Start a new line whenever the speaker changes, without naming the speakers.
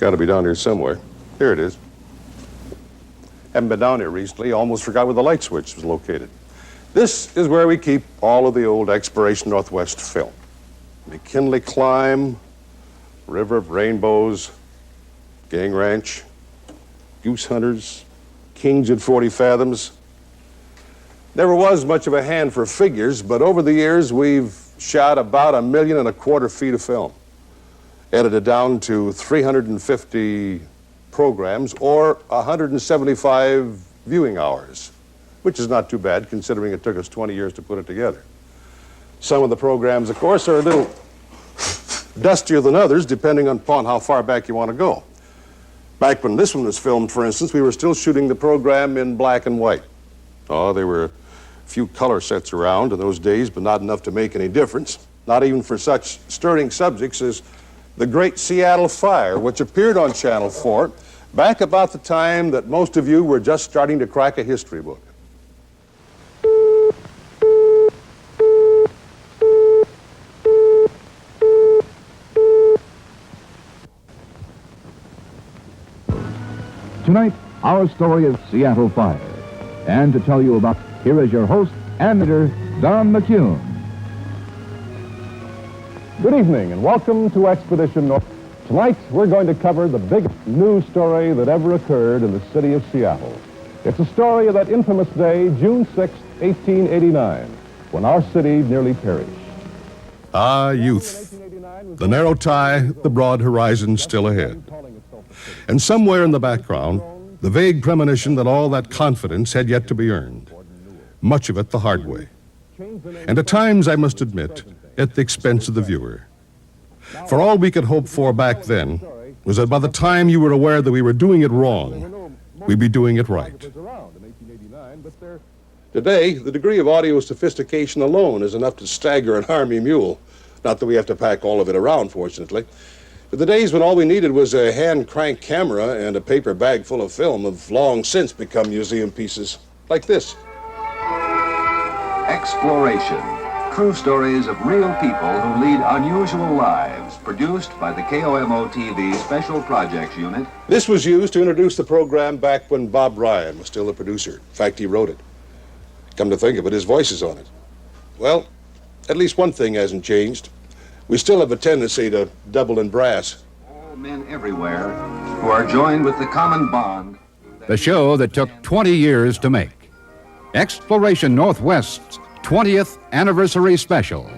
got to be down here somewhere. Here it is. Haven't been down here recently. Almost forgot where the light switch was located. This is where we keep all of the old Exploration Northwest film. McKinley Climb, River of Rainbows, Gang Ranch, Goose Hunters, Kings at 40 Fathoms. Never was much of a hand for figures, but over the years we've shot about 1.25 million feet of film. Edited down to 350 programs or 175 viewing hours, which is not too bad considering it took us 20 years to put it together. Some of the programs, of course, are a little dustier than others, depending upon how far back you want to go. Back when this one was filmed, for instance, we were still shooting the program in black and white. Oh, there were a few color sets around in those days, but not enough to make any difference, not even for such stirring subjects as the Great Seattle Fire, which appeared on Channel 4 back about the time that most of you were just starting to crack a history book.
Tonight, our story is Seattle Fire. And to tell you about, here is your host and editor, Don Mccune.
Good evening and welcome to Expedition North. Tonight, we're going to cover the biggest news story that ever occurred in the city of Seattle. It's a story of that infamous day, June 6, 1889, when our city nearly perished.
Ah, youth. The narrow tie, the broad horizon still ahead. And somewhere in the background, the vague premonition that all that confidence had yet to be earned. Much of it the hard way. And at times, I must admit, at the expense of the viewer. For all we could hope for back then was that by the time you were aware that we were doing it wrong, we'd be doing it right. Today, the degree of audio sophistication alone is enough to stagger an army mule. Not that we have to pack all of it around, fortunately. But the days when all we needed was a hand-crank camera and a paper bag full of film have long since become museum pieces, like this.
Exploration. True stories of real people who lead unusual lives, produced by the KOMO-TV Special Projects Unit.
This was used to introduce the program back when Bob Ryan was still the producer. In fact, he wrote it. Come to think of it, his voice is on it. Well, at least one thing hasn't changed. We still have a tendency to double in brass.
All men everywhere who are joined with the common bond.
The show that took 20 years to make. Exploration Northwest's 20th Anniversary Special.